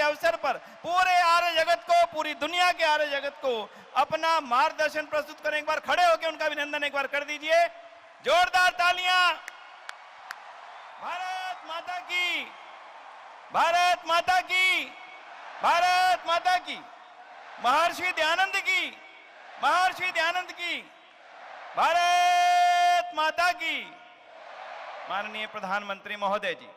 अवसर पर पूरे आर्य जगत को, पूरी दुनिया के आर्य जगत को अपना मार्गदर्शन प्रस्तुत करें। एक बार खड़े होकर उनका अभिनंदन एक बार कर दीजिए, जोरदार तालियां। भारत माता की, भारत माता की, भारत माता की। महर्षि दयानंद की, महर्षि दयानंद की, भारत माता की। माननीय प्रधानमंत्री महोदय जी।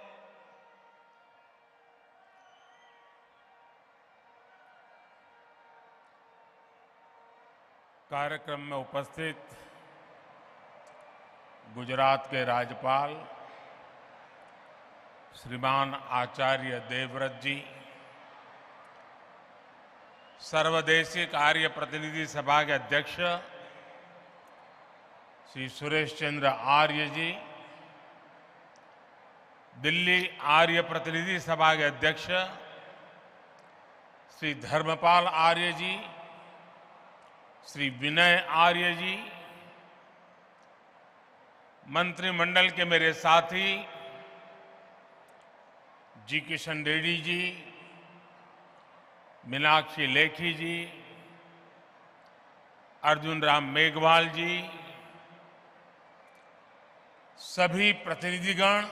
कार्यक्रम में उपस्थित गुजरात के राज्यपाल श्रीमान आचार्य देवव्रत जी, सर्वदेशिक आर्य प्रतिनिधि सभा के अध्यक्ष श्री सुरेश चंद्र आर्य जी, दिल्ली आर्य प्रतिनिधि सभा के अध्यक्ष श्री धर्मपाल आर्य जी, श्री विनय आर्य जी, मंत्रिमंडल के मेरे साथी जी किशन रेड्डी जी, मीनाक्षी लेखी जी, अर्जुन राम मेघवाल जी, सभी प्रतिनिधिगण,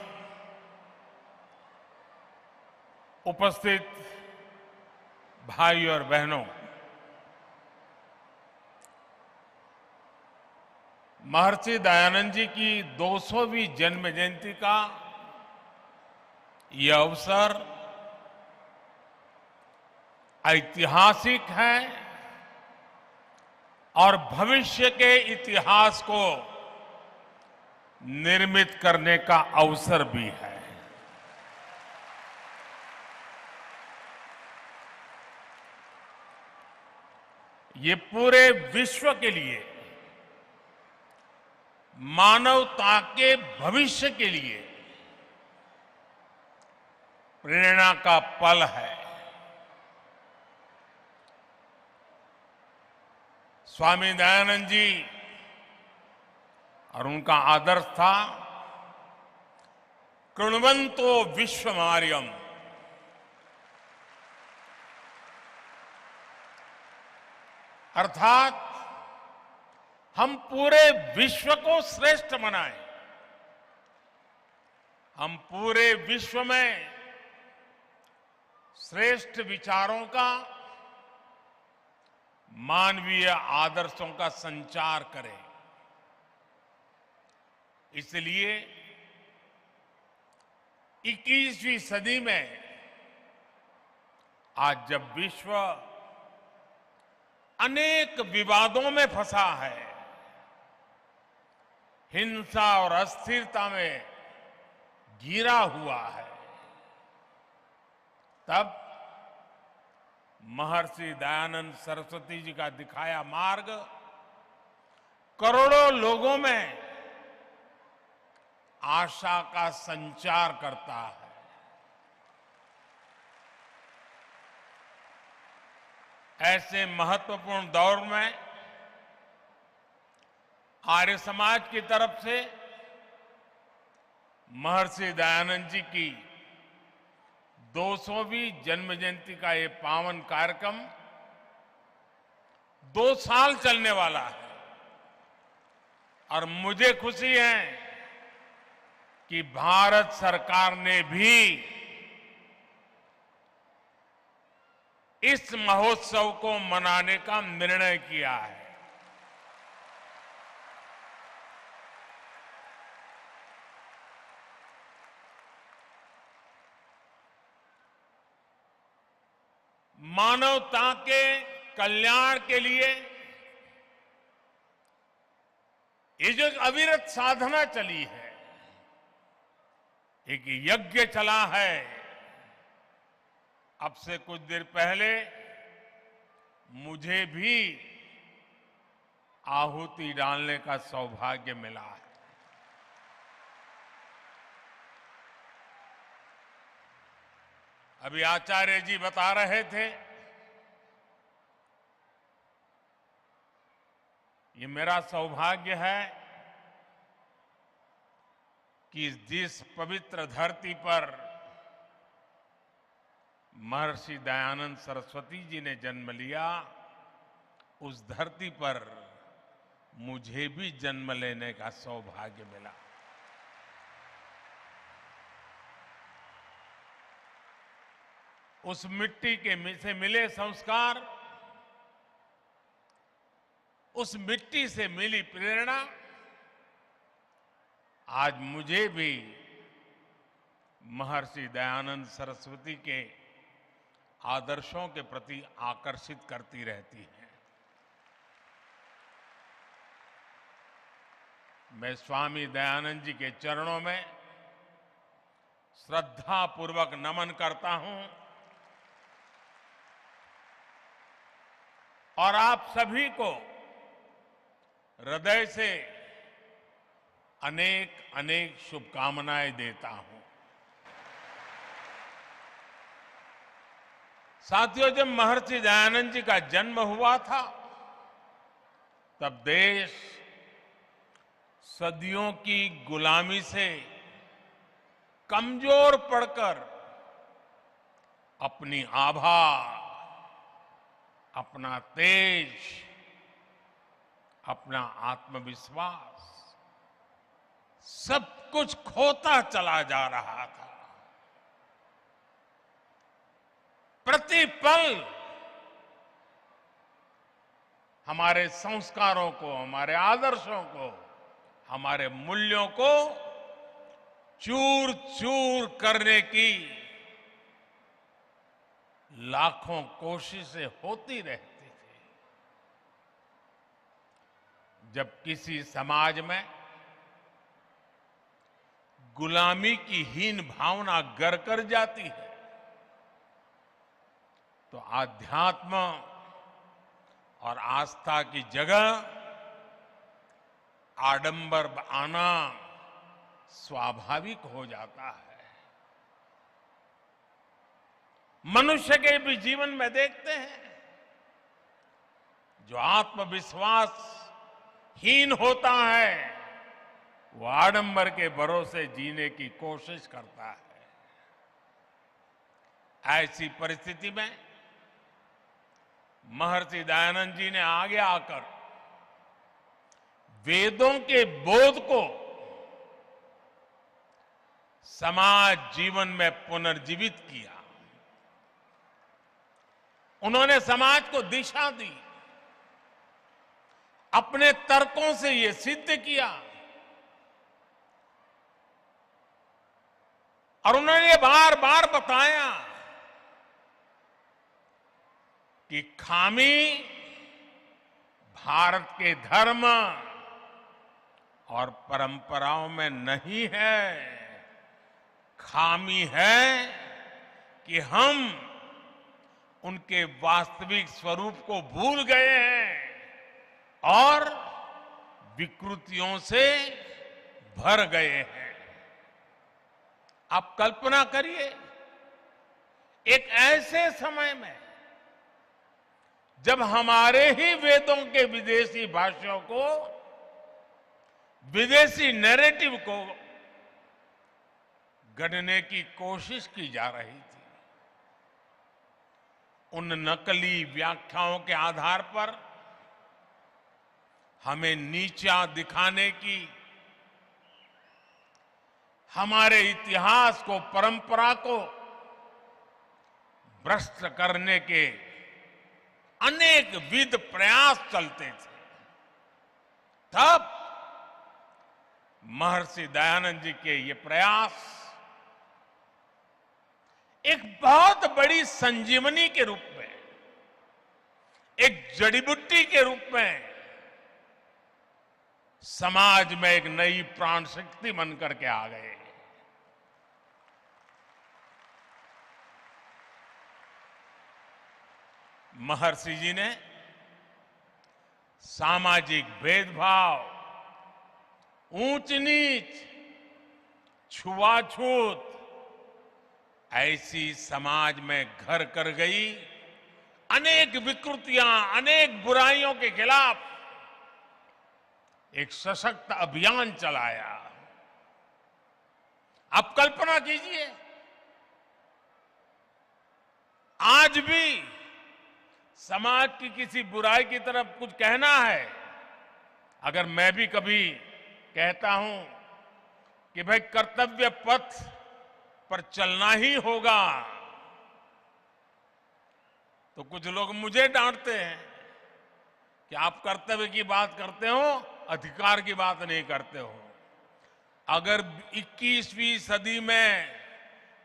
उपस्थित भाई और बहनों, महर्षि दयानंद जी की 200वीं जन्म जयंती का यह अवसर ऐतिहासिक है और भविष्य के इतिहास को निर्मित करने का अवसर भी है। ये पूरे विश्व के लिए, मानवता के भविष्य के लिए प्रेरणा का पल है। स्वामी दयानंद जी और उनका आदर्श था कृण्वन्तो विश्वमार्यम, अर्थात हम पूरे विश्व को श्रेष्ठ बनाएं, हम पूरे विश्व में श्रेष्ठ विचारों का, मानवीय आदर्शों का संचार करें। इसलिए 21वीं सदी में आज जब विश्व अनेक विवादों में फंसा है, हिंसा और अस्थिरता में घिरा हुआ है, तब महर्षि दयानंद सरस्वती जी का दिखाया मार्ग करोड़ों लोगों में आशा का संचार करता है। ऐसे महत्वपूर्ण दौर में आर्य समाज की तरफ से महर्षि दयानंद जी की 200वीं जन्म जयंती का ये पावन कार्यक्रम 2 साल चलने वाला है और मुझे खुशी है कि भारत सरकार ने भी इस महोत्सव को मनाने का निर्णय किया है। मानवता के कल्याण के लिए ये जो अविरत साधना चली है, एक यज्ञ चला है। अब से कुछ देर पहले मुझे भी आहुति डालने का सौभाग्य मिला है। अभी आचार्य जी बता रहे थे, ये मेरा सौभाग्य है कि जिस पवित्र धरती पर महर्षि दयानंद सरस्वती जी ने जन्म लिया, उस धरती पर मुझे भी जन्म लेने का सौभाग्य मिला। उस मिट्टी के से मिले संस्कार, उस मिट्टी से मिली प्रेरणा आज मुझे भी महर्षि दयानंद सरस्वती के आदर्शों के प्रति आकर्षित करती रहती है। मैं स्वामी दयानंद जी के चरणों में श्रद्धापूर्वक नमन करता हूं और आप सभी को हृदय से अनेक अनेक शुभकामनाएं देता हूं। साथियों, जब महर्षि दयानंद जी का जन्म हुआ था तब देश सदियों की गुलामी से कमजोर पड़कर अपनी आभा, अपना तेज, अपना आत्मविश्वास सब कुछ खोता चला जा रहा था। प्रतिपल हमारे संस्कारों को, हमारे आदर्शों को, हमारे मूल्यों को चूर चूर करने की लाखों कोशिशें होती रहती थी। जब किसी समाज में गुलामी की हीन भावना घर कर जाती है तो आध्यात्म और आस्था की जगह आडंबर आना स्वाभाविक हो जाता है। मनुष्य के भी जीवन में देखते हैं, जो आत्मविश्वास हीन होता है वो आडंबर के भरोसे जीने की कोशिश करता है। ऐसी परिस्थिति में महर्षि दयानंद जी ने आगे आकर वेदों के बोध को समाज जीवन में पुनर्जीवित किया। उन्होंने समाज को दिशा दी, अपने तर्कों से यह सिद्ध किया और उन्होंने बार बार बताया कि खामी भारत के धर्म और परंपराओं में नहीं है, खामी है कि हम उनके वास्तविक स्वरूप को भूल गए हैं और विकृतियों से भर गए हैं। आप कल्पना करिए, एक ऐसे समय में जब हमारे ही वेदों के विदेशी भाष्यों को, विदेशी नैरेटिव को गढ़ने की कोशिश की जा रही थी, उन नकली व्याख्याओं के आधार पर हमें नीचा दिखाने की, हमारे इतिहास को, परंपरा को भ्रष्ट करने के अनेक विध प्रयास चलते थे। तब महर्षि दयानंद जी के ये प्रयास एक बहुत बड़ी संजीवनी के रूप में, एक जड़ी बूटी के रूप में समाज में एक नई प्राण शक्ति बन करके आ गए। महर्षि जी ने सामाजिक भेदभाव, ऊंच नीच, छुआछूत ऐसी समाज में घर कर गई अनेक विकृतियां, अनेक बुराइयों के खिलाफ एक सशक्त अभियान चलाया। आप कल्पना कीजिए, आज भी समाज की किसी बुराई की तरफ कुछ कहना है, अगर मैं भी कभी कहता हूं कि भाई कर्तव्य पथ पर चलना ही होगा, तो कुछ लोग मुझे डांटते हैं कि आप कर्तव्य की बात करते हो, अधिकार की बात नहीं करते हो। अगर 21वीं सदी में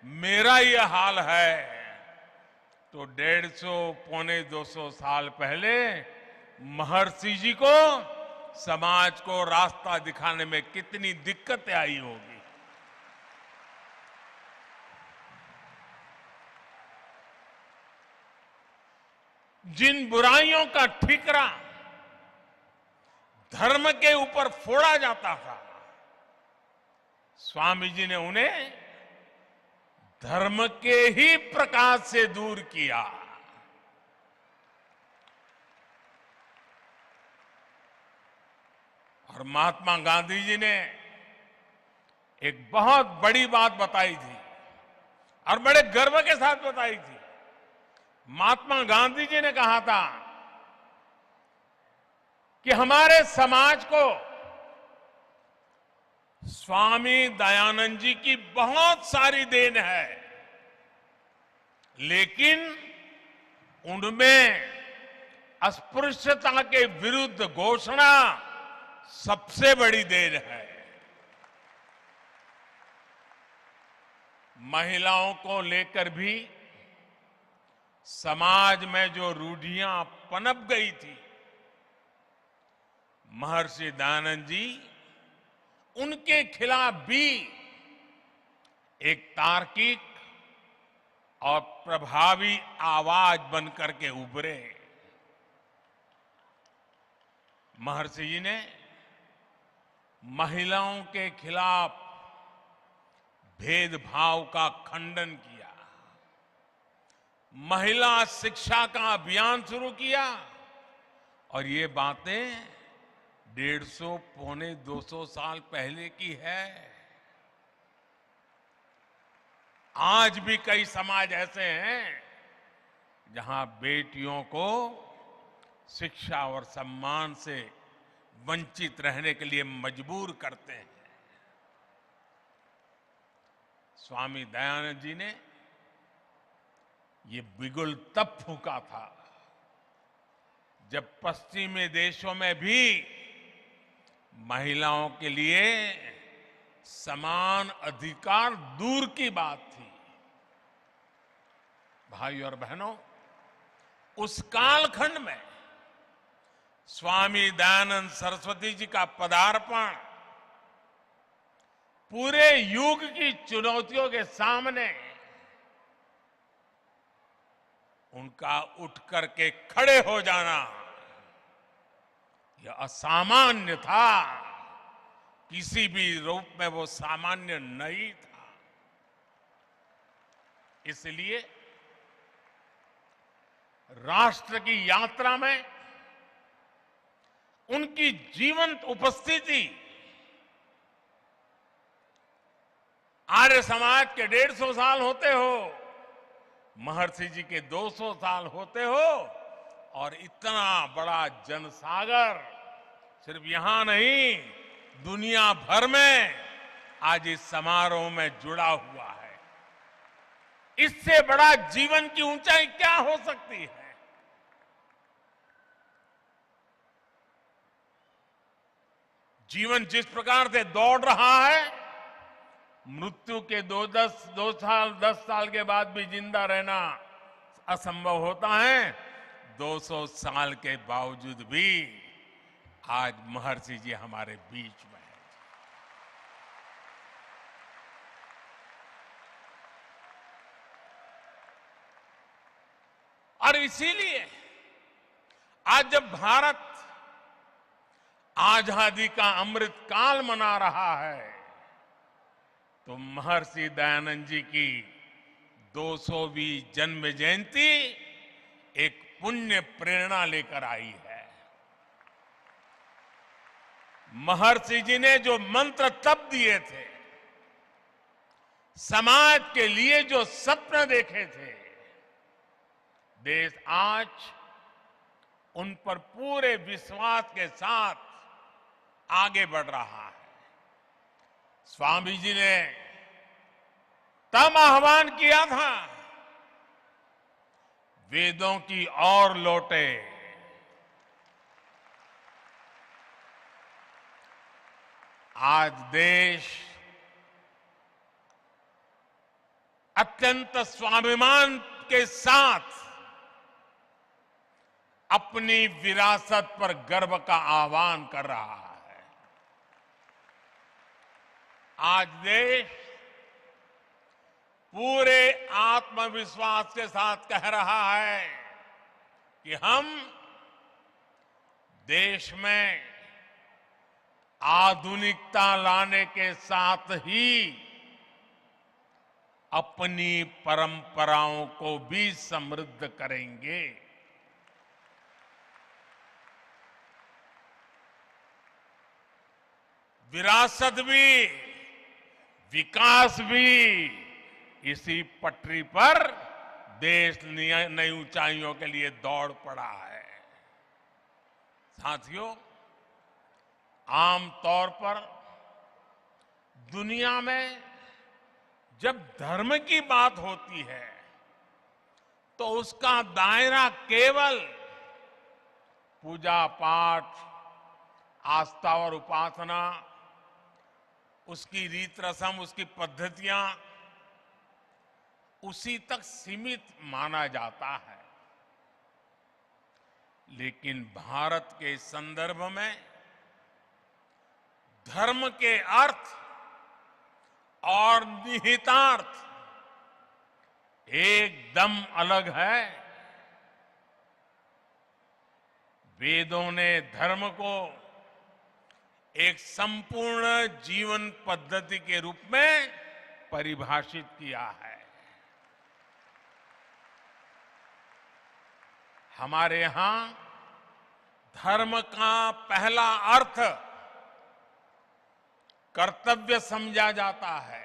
मेरा ये हाल है, तो 150 पौने 200 साल पहले महर्षि जी को समाज को रास्ता दिखाने में कितनी दिक्कतें आई होगी। जिन बुराइयों का ठीकरा धर्म के ऊपर फोड़ा जाता था, स्वामी जी ने उन्हें धर्म के ही प्रकाश से दूर किया। और महात्मा गांधी जी ने एक बहुत बड़ी बात बताई थी और बड़े गर्व के साथ बताई थी। महात्मा गांधी जी ने कहा था कि हमारे समाज को स्वामी दयानंद जी की बहुत सारी देन है, लेकिन उनमें अस्पृश्यता के विरुद्ध घोषणा सबसे बड़ी देन है। महिलाओं को लेकर भी समाज में जो रूढ़ियां पनप गई थी, महर्षि दयानंद जी उनके खिलाफ भी एक तार्किक और प्रभावी आवाज बनकर के उभरे। महर्षि जी ने महिलाओं के खिलाफ भेदभाव का खंडन किया, महिला शिक्षा का अभियान शुरू किया, और ये बातें 150 पौने 200 साल पहले की है। आज भी कई समाज ऐसे हैं जहां बेटियों को शिक्षा और सम्मान से वंचित रहने के लिए मजबूर करते हैं। स्वामी दयानंद जी ने ये बिगुल तब फूंका था जब पश्चिमी देशों में भी महिलाओं के लिए समान अधिकार दूर की बात थी। भाई और बहनों, उस कालखंड में स्वामी दयानंद सरस्वती जी का पदार्पण पूरे युग की चुनौतियों के सामने उनका उठ करके खड़े हो जाना यह असामान्य था। किसी भी रूप में वो सामान्य नहीं था। इसलिए राष्ट्र की यात्रा में उनकी जीवंत उपस्थिति, आर्य समाज के 150 साल होते हो, महर्षि जी के 200 साल होते हो, और इतना बड़ा जनसागर सिर्फ यहां नहीं, दुनिया भर में आज इस समारोह में जुड़ा हुआ है। इससे बड़ा जीवन की ऊंचाई क्या हो सकती है? जीवन जिस प्रकार से दौड़ रहा है, मृत्यु के 10 साल के बाद भी जिंदा रहना असंभव होता है। 200 साल के बावजूद भी आज महर्षि जी हमारे बीच में हैं। और इसीलिए आज जब भारत आजादी का अमृत काल मना रहा है, तो महर्षि दयानंद जी की 200वीं जन्म जयंती एक पुण्य प्रेरणा लेकर आई है। महर्षि जी ने जो मंत्र तब दिए थे, समाज के लिए जो सपने देखे थे, देश आज उन पर पूरे विश्वास के साथ आगे बढ़ रहा है। स्वामी जी ने तब आह्वान किया था, वेदों की ओर लौटे। आज देश अत्यंत स्वाभिमान के साथ अपनी विरासत पर गर्व का आह्वान कर रहा है। आज देश पूरे आत्मविश्वास के साथ कह रहा है कि हम देश में आधुनिकता लाने के साथ ही अपनी परंपराओं को भी समृद्ध करेंगे। विरासत भी, विकास भी, इसी पटरी पर देश नई ऊंचाइयों के लिए दौड़ पड़ा है। साथियों, आमतौर पर दुनिया में जब धर्म की बात होती है तो उसका दायरा केवल पूजा पाठ, आस्था और उपासना, उसकी रीत रस्म, उसकी पद्धतियां, उसी तक सीमित माना जाता है। लेकिन भारत के संदर्भ में धर्म के अर्थ और निहितार्थ एकदम अलग है। वेदों ने धर्म को एक संपूर्ण जीवन पद्धति के रूप में परिभाषित किया है। हमारे यहां धर्म का पहला अर्थ कर्तव्य समझा जाता है।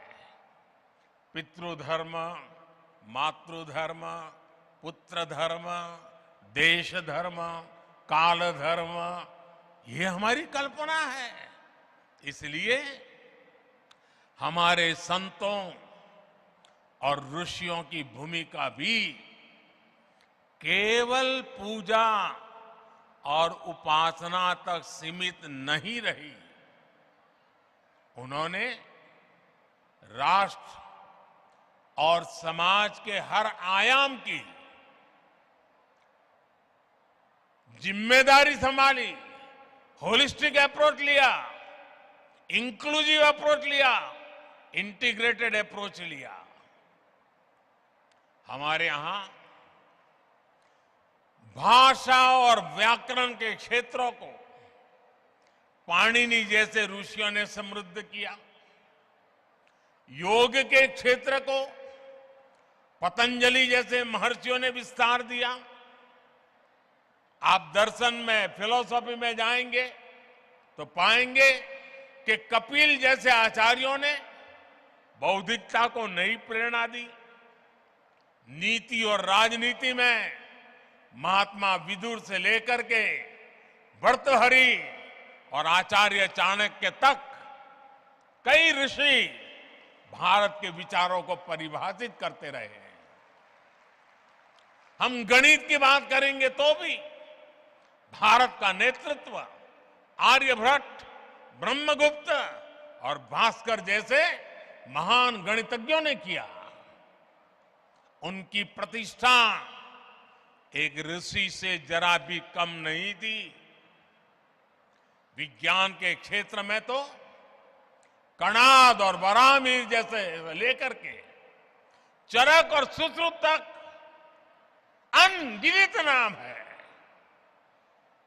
पितृधर्म, मातृधर्म, पुत्र धर्म, देश धर्म, काल धर्म, ये हमारी कल्पना है। इसलिए हमारे संतों और ऋषियों की भूमिका भी केवल पूजा और उपासना तक सीमित नहीं रही। उन्होंने राष्ट्र और समाज के हर आयाम की जिम्मेदारी संभाली, होलिस्टिक अप्रोच लिया, इंक्लूसिव अप्रोच लिया, इंटीग्रेटेड अप्रोच लिया। हमारे यहां भाषा और व्याकरण के क्षेत्रों को पाणिनि जैसे ऋषियों ने समृद्ध किया। योग के क्षेत्र को पतंजलि जैसे महर्षियों ने विस्तार दिया। आप दर्शन में, फिलॉसफी में जाएंगे तो पाएंगे कि कपिल जैसे आचार्यों ने बौद्धिकता को नई प्रेरणा दी। नीति और राजनीति में महात्मा विदुर से लेकर के भर्तृहरि और आचार्य चाणक्य तक कई ऋषि भारत के विचारों को परिभाषित करते रहे हैं। हम गणित की बात करेंगे तो भी भारत का नेतृत्व आर्यभट्ट, ब्रह्मगुप्त और भास्कर जैसे महान गणितज्ञों ने किया। उनकी प्रतिष्ठा एक ऋषि से जरा भी कम नहीं थी। विज्ञान के क्षेत्र में तो कणाद और बरामीर जैसे लेकर के चरक और सुश्रुत तक अनगिनत नाम है।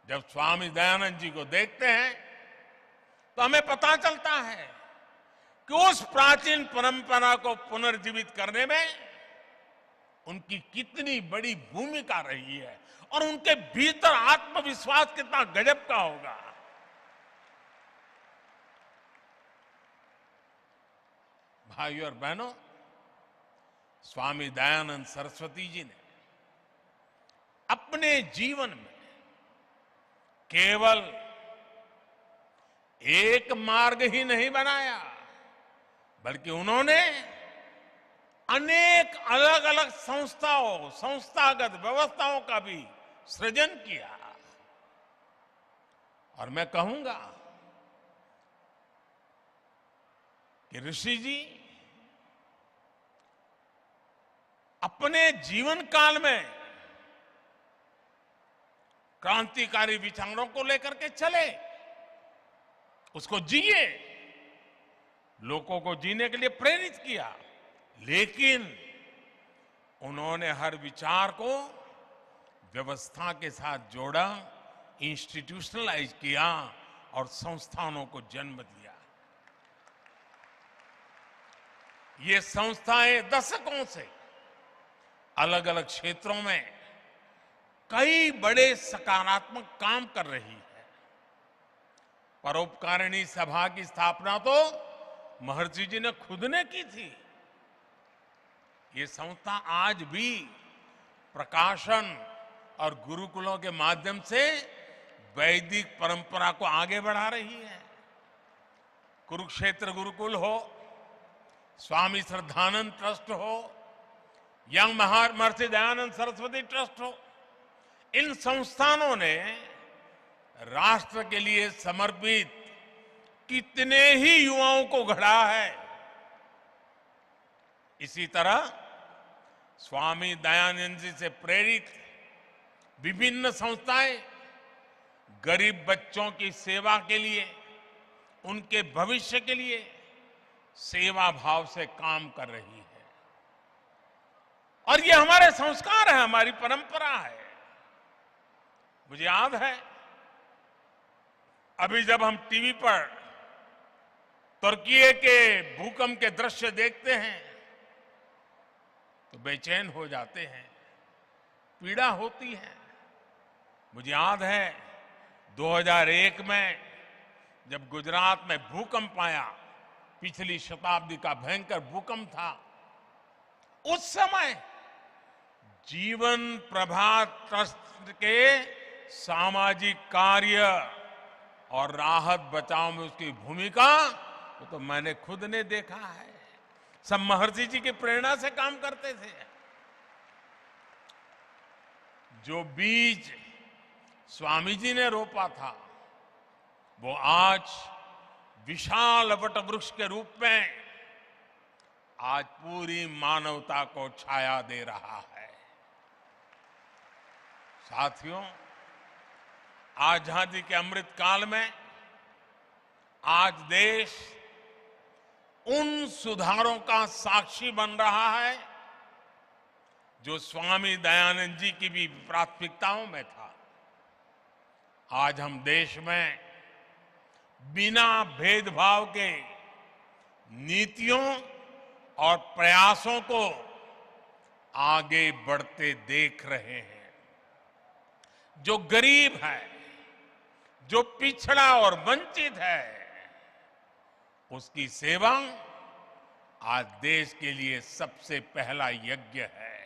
जब स्वामी दयानंद जी को देखते हैं तो हमें पता चलता है कि उस प्राचीन परंपरा को पुनर्जीवित करने में उनकी कितनी बड़ी भूमिका रही है और उनके भीतर आत्मविश्वास कितना गजब का होगा। भाइयों और बहनों, स्वामी दयानंद सरस्वती जी ने अपने जीवन में केवल एक मार्ग ही नहीं बनाया, बल्कि उन्होंने अनेक अलग अलग संस्थागत व्यवस्थाओं का भी सृजन किया। और मैं कहूंगा कि ऋषि जी अपने जीवन काल में क्रांतिकारी विचारों को लेकर के चले, उसको जिए, लोगों को जीने के लिए प्रेरित किया, लेकिन उन्होंने हर विचार को व्यवस्था के साथ जोड़ा, इंस्टीट्यूशनलाइज किया और संस्थानों को जन्म दिया। ये संस्थाएं दशकों से अलग अलग क्षेत्रों में कई बड़े सकारात्मक काम कर रही है। परोपकारिणी सभा की स्थापना तो महर्षि जी ने खुद ने की थी। ये संस्था आज भी प्रकाशन और गुरुकुलों के माध्यम से वैदिक परंपरा को आगे बढ़ा रही है। कुरुक्षेत्र गुरुकुल हो, स्वामी श्रद्धानंद ट्रस्ट हो, यंग महर्षि दयानंद सरस्वती ट्रस्ट हो, इन संस्थानों ने राष्ट्र के लिए समर्पित कितने ही युवाओं को गढ़ा है। इसी तरह स्वामी दयानंद जी से प्रेरित विभिन्न संस्थाएं गरीब बच्चों की सेवा के लिए, उनके भविष्य के लिए सेवा भाव से काम कर रही है। और ये हमारे संस्कार है, हमारी परंपरा है। मुझे याद है, अभी जब हम टीवी पर तुर्की के भूकंप के दृश्य देखते हैं तो बेचैन हो जाते हैं, पीड़ा होती है। मुझे याद है 2001 में जब गुजरात में भूकंप आया, पिछली शताब्दी का भयंकर भूकंप था, उस समय जीवन प्रभा ट्रस्ट के सामाजिक कार्य और राहत बचाव में उसकी भूमिका वो तो मैंने खुद ने देखा है। सब महर्षि जी की प्रेरणा से काम करते थे। जो बीज स्वामी जी ने रोपा था वो आज विशाल वट वृक्ष के रूप में आज पूरी मानवता को छाया दे रहा है। साथियों, आजादी के अमृत काल में आज देश उन सुधारों का साक्षी बन रहा है जो स्वामी दयानंद जी की भी प्राथमिकताओं में था। आज हम देश में बिना भेदभाव के नीतियों और प्रयासों को आगे बढ़ते देख रहे हैं। जो गरीब है, जो पिछड़ा और वंचित है, उसकी सेवा आज देश के लिए सबसे पहला यज्ञ है।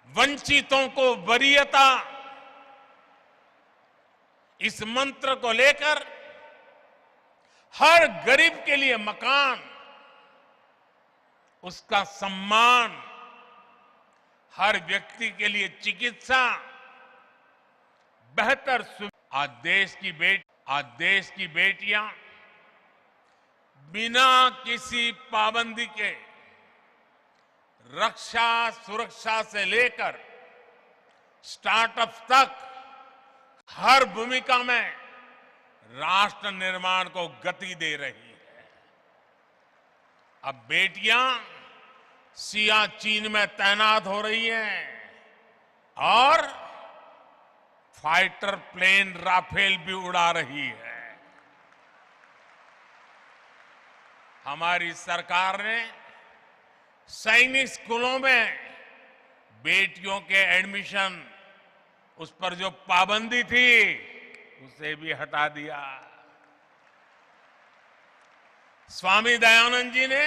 वंचितों को वरीयता, इस मंत्र को लेकर हर गरीब के लिए मकान, उसका सम्मान, हर व्यक्ति के लिए चिकित्सा, बेहतर आज देश की बेटियां बिना किसी पाबंदी के रक्षा सुरक्षा से लेकर स्टार्टअप तक हर भूमिका में राष्ट्र निर्माण को गति दे रही है। अब बेटियां सियाचिन में तैनात हो रही हैं और फाइटर प्लेन राफेल भी उड़ा रही है। हमारी सरकार ने सैनिक स्कूलों में बेटियों के एडमिशन, उस पर जो पाबंदी थी उसे भी हटा दिया। स्वामी दयानंद जी ने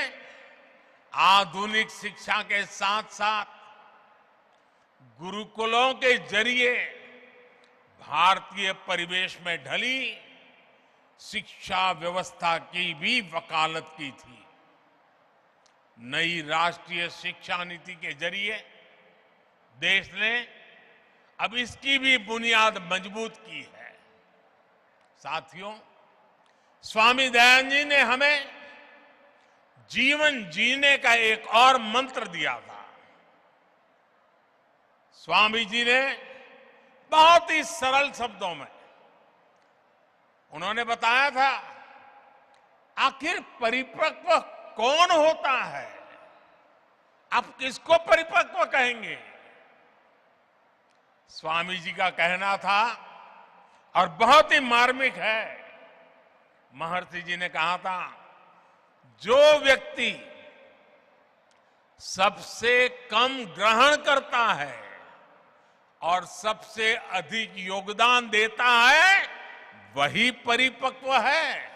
आधुनिक शिक्षा के साथ साथ गुरुकुलों के जरिए भारतीय परिवेश में ढली शिक्षा व्यवस्था की भी वकालत की थी। नई राष्ट्रीय शिक्षा नीति के जरिए देश ने अब इसकी भी बुनियाद मजबूत की है। साथियों, स्वामी दयानंद जी ने हमें जीवन जीने का एक और मंत्र दिया था। स्वामी जी ने बहुत ही सरल शब्दों में उन्होंने बताया था, आखिर परिपक्व कौन होता है? आप किसको परिपक्व कहेंगे? स्वामी जी का कहना था, और बहुत ही मार्मिक है, महर्षि जी ने कहा था, जो व्यक्ति सबसे कम ग्रहण करता है और सबसे अधिक योगदान देता है, वही परिपक्व है।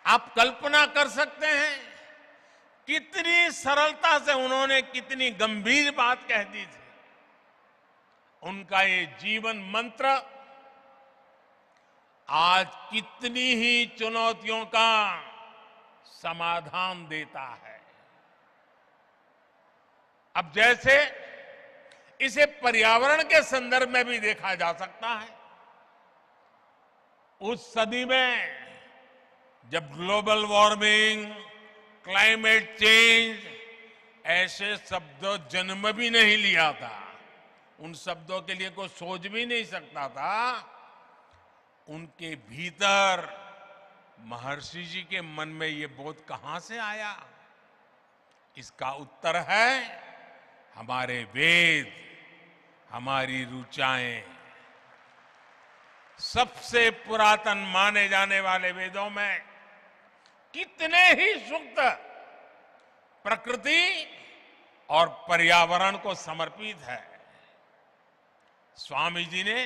आप कल्पना कर सकते हैं कितनी सरलता से उन्होंने कितनी गंभीर बात कह दी थी। उनका ये जीवन मंत्र आज कितनी ही चुनौतियों का समाधान देता है। अब जैसे इसे पर्यावरण के संदर्भ में भी देखा जा सकता है। उस सदी में जब ग्लोबल वार्मिंग, क्लाइमेट चेंज ऐसे शब्दों जन्म भी नहीं लिया था, उन शब्दों के लिए कोई सोच भी नहीं सकता था, उनके भीतर महर्षि जी के मन में ये बोध कहां से आया? इसका उत्तर है हमारे वेद, हमारी ऋचाएं। सबसे पुरातन माने जाने वाले वेदों में कितने ही सूक्त प्रकृति और पर्यावरण को समर्पित है। स्वामी जी ने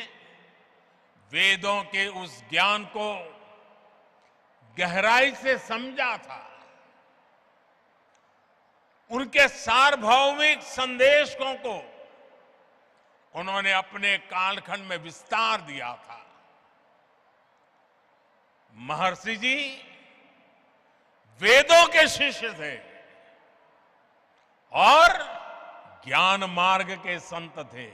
वेदों के उस ज्ञान को गहराई से समझा था। उनके सार्वभौमिक संदेशों को उन्होंने अपने कालखंड में विस्तार दिया था। महर्षि जी वेदों के शिष्य थे और ज्ञान मार्ग के संत थे।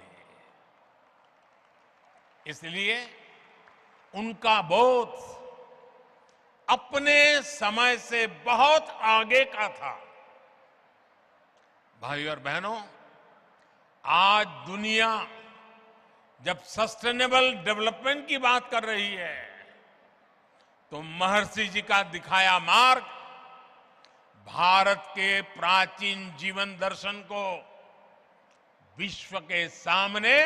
इसलिए उनका बोध अपने समय से बहुत आगे का था। भाई और बहनों, आज दुनिया जब सस्टेनेबल डेवलपमेंट की बात कर रही है, तो महर्षि जी का दिखाया मार्ग भारत के प्राचीन जीवन दर्शन को विश्व के सामने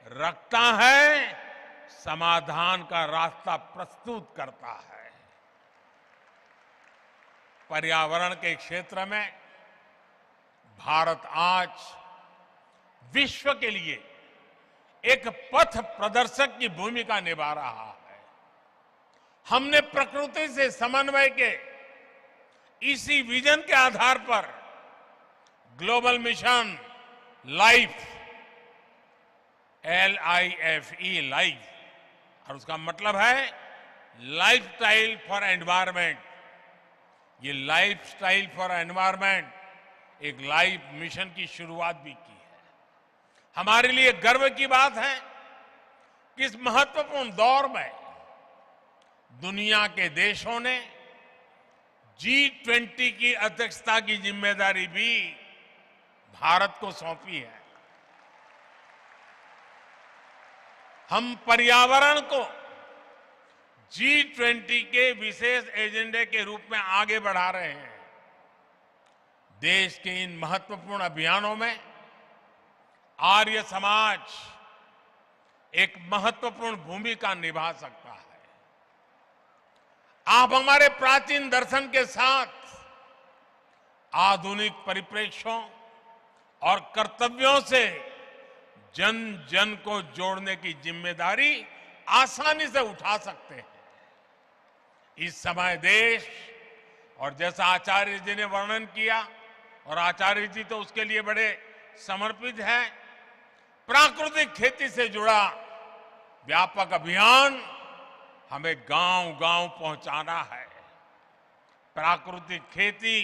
रखता है, समाधान का रास्ता प्रस्तुत करता है। पर्यावरण के क्षेत्र में भारत आज विश्व के लिए एक पथ प्रदर्शक की भूमिका निभा रहा है। हमने प्रकृति से समन्वय के इसी विजन के आधार पर global mission life, LIFE, life, और उसका मतलब है लाइफस्टाइल फॉर एनवायरमेंट। ये लाइफस्टाइल फॉर एनवायरमेंट एक लाइफ मिशन की शुरुआत भी की है। हमारे लिए गर्व की बात है कि इस महत्वपूर्ण दौर में दुनिया के देशों ने G20 की अध्यक्षता की जिम्मेदारी भी भारत को सौंपी है। हम पर्यावरण को G20 के विशेष एजेंडे के रूप में आगे बढ़ा रहे हैं। देश के इन महत्वपूर्ण अभियानों में आर्य समाज एक महत्वपूर्ण भूमिका निभा सकता है। आप हमारे प्राचीन दर्शन के साथ आधुनिक परिप्रेक्ष्यों और कर्तव्यों से जन जन को जोड़ने की जिम्मेदारी आसानी से उठा सकते हैं। इस समय देश, और जैसा आचार्य जी ने वर्णन किया और आचार्य जी तो उसके लिए बड़े समर्पित हैं। प्राकृतिक खेती से जुड़ा व्यापक अभियान हमें गांव-गांव पहुंचाना है। प्राकृतिक खेती,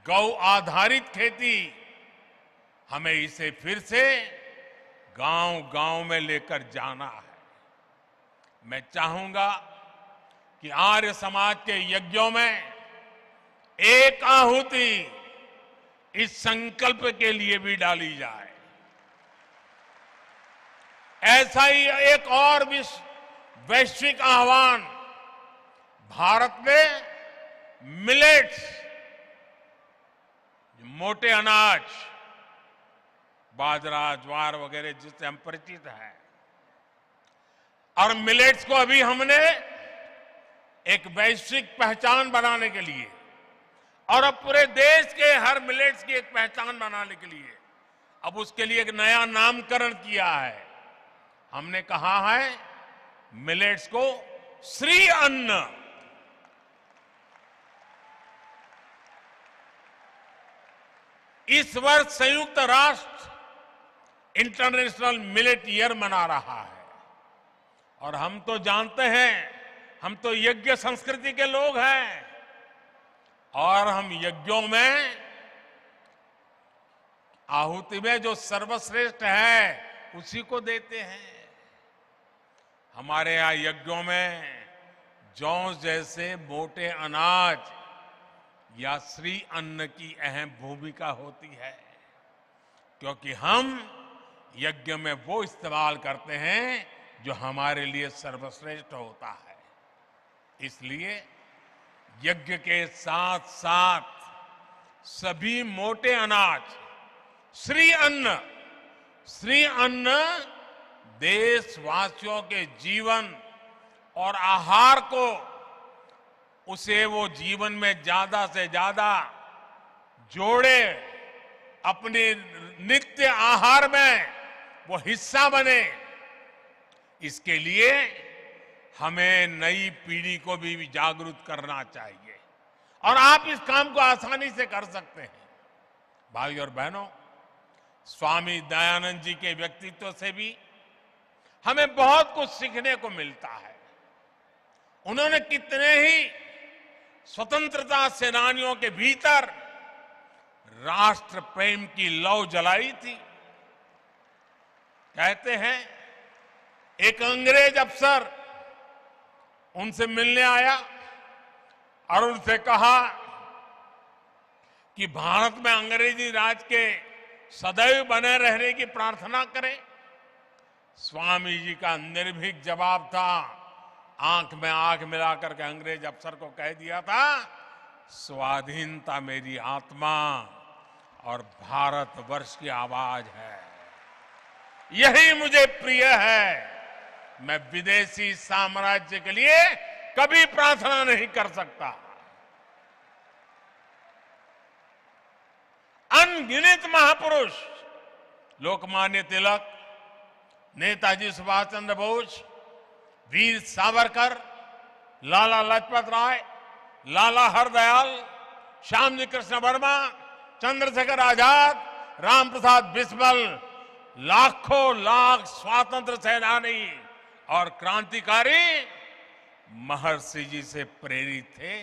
गौ आधारित खेती, हमें इसे फिर से गांव-गांव में लेकर जाना है। मैं चाहूंगा कि आर्य समाज के यज्ञों में एक आहुति इस संकल्प के लिए भी डाली जाए। ऐसा ही एक और वैश्विक आह्वान भारत ने मिलेट्स, मोटे अनाज, बाजरा, ज्वार वगैरह जिससे हम परिचित हैं, और मिलेट्स को अभी हमने एक वैश्विक पहचान बनाने के लिए और अब पूरे देश के हर मिलेट्स की एक पहचान बनाने के लिए अब उसके लिए एक नया नामकरण किया है। हमने कहा है मिलेट्स को श्री अन्न। इस वर्ष संयुक्त राष्ट्र इंटरनेशनल मिलेट ईयर मना रहा है और हम तो जानते हैं, हम तो यज्ञ संस्कृति के लोग हैं और हम यज्ञों में आहुति में जो सर्वश्रेष्ठ है उसी को देते हैं। हमारे यहां यज्ञों में जौ जैसे मोटे अनाज या श्री अन्न की अहम भूमिका होती है, क्योंकि हम यज्ञ में वो इस्तेमाल करते हैं जो हमारे लिए सर्वश्रेष्ठ होता है। इसलिए यज्ञ के साथ साथ सभी मोटे अनाज, श्री अन्न देशवासियों के जीवन और आहार को, उसे वो जीवन में ज्यादा से ज्यादा जोड़े, अपने नित्य आहार में वो हिस्सा बने। इसके लिए हमें नई पीढ़ी को भी जागरूक करना चाहिए और आप इस काम को आसानी से कर सकते हैं। भाई और बहनों, स्वामी दयानंद जी के व्यक्तित्व से भी हमें बहुत कुछ सीखने को मिलता है। उन्होंने कितने ही स्वतंत्रता सेनानियों के भीतर राष्ट्र प्रेम की लौ जलाई थी। कहते हैं एक अंग्रेज अफसर उनसे मिलने आया और उनसे कहा कि भारत में अंग्रेजी राज के सदैव बने रहने की प्रार्थना करें। स्वामी जी का निर्भीक जवाब था, आंख में आंख मिलाकर के अंग्रेज अफसर को कह दिया था, स्वाधीनता मेरी आत्मा और भारतवर्ष की आवाज है, यही मुझे प्रिय है। मैं विदेशी साम्राज्य के लिए कभी प्रार्थना नहीं कर सकता। अनगिनत महापुरुष लोकमान्य तिलक, नेताजी सुभाष चंद्र बोस, वीर सावरकर, लाला लाजपत राय, लाला हरदयाल, श्यामजी कृष्ण वर्मा, चंद्रशेखर आजाद, राम प्रसाद बिस्मिल, लाखों लाख स्वातंत्र सेनानी और क्रांतिकारी महर्षि जी से प्रेरित थे।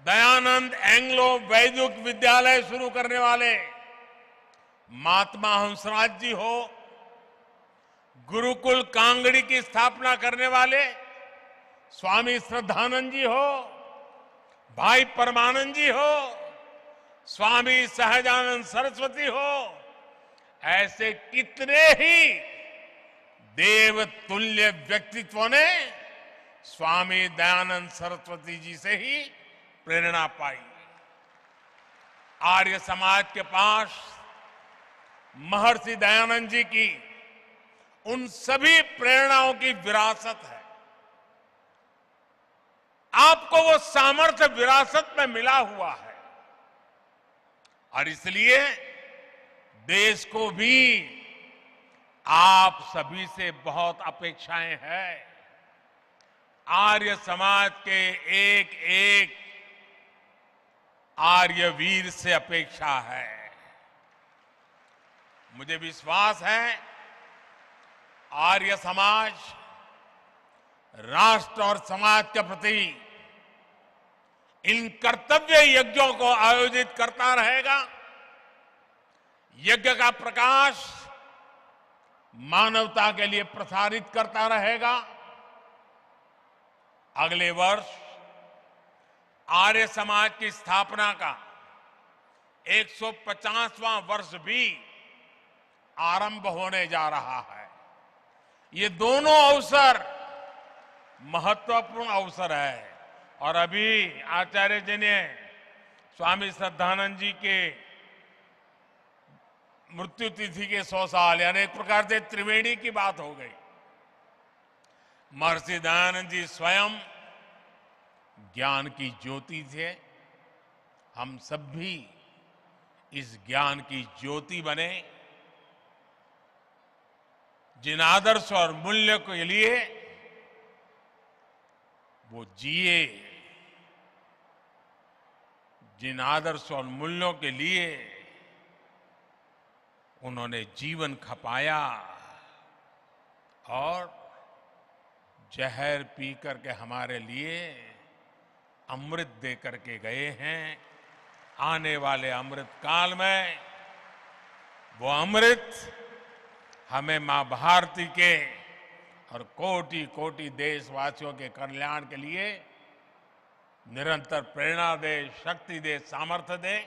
दयानंद एंग्लो वैदिक विद्यालय शुरू करने वाले महात्मा हंसराज जी हो, गुरुकुल कांगड़ी की स्थापना करने वाले स्वामी श्रद्धानंद जी हो, भाई परमानंद जी हो, स्वामी सहजानंद सरस्वती हो, ऐसे कितने ही देवतुल्य व्यक्तित्वों ने स्वामी दयानंद सरस्वती जी से ही प्रेरणा पाई। आर्य समाज के पास महर्षि दयानंद जी की उन सभी प्रेरणाओं की विरासत है। आपको वो सामर्थ्य विरासत में मिला हुआ है और इसलिए देश को भी आप सभी से बहुत अपेक्षाएं हैं। आर्य समाज के एक एक आर्य वीर से अपेक्षा है। मुझे विश्वास है आर्य समाज राष्ट्र और समाज के प्रति इन कर्तव्य यज्ञों को आयोजित करता रहेगा। यज्ञ का प्रकाश मानवता के लिए प्रसारित करता रहेगा। अगले वर्ष आर्य समाज की स्थापना का 150वां वर्ष भी आरंभ होने जा रहा है। ये दोनों अवसर महत्वपूर्ण अवसर है। और अभी आचार्य जी ने स्वामी श्रद्धानंद जी के मृत्यु तिथि के 100 साल यानी एक प्रकार से त्रिवेणी की बात हो गई। महर्षि दयानंद जी स्वयं ज्ञान की ज्योति थे। हम सब भी इस ज्ञान की ज्योति बने। जिन आदर्श और मूल्य के लिए वो जिए, जिन आदर्श और मूल्यों के लिए उन्होंने जीवन खपाया और जहर पी करके हमारे लिए अमृत दे करके गए हैं। आने वाले अमृत काल में वो अमृत हमें मां भारती के और कोटि कोटि देशवासियों के कल्याण के लिए निरंतर प्रेरणा दे, शक्ति दे, सामर्थ्य दे।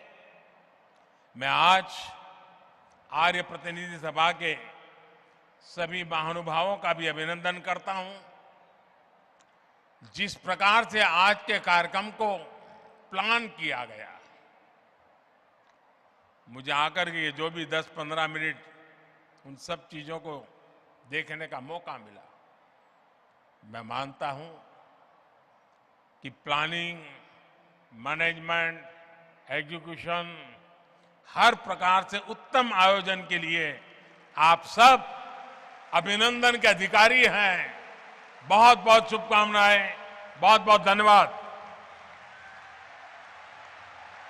मैं आज आर्य प्रतिनिधि सभा के सभी महानुभावों का भी अभिनंदन करता हूं। जिस प्रकार से आज के कार्यक्रम को प्लान किया गया, मुझे आकर के जो भी 10-15 मिनट उन सब चीजों को देखने का मौका मिला, मैं मानता हूं कि प्लानिंग, मैनेजमेंट, एग्जीक्यूशन हर प्रकार से उत्तम आयोजन के लिए आप सब अभिनंदन के अधिकारी हैं। बहुत बहुत शुभकामनाएं, बहुत बहुत धन्यवाद।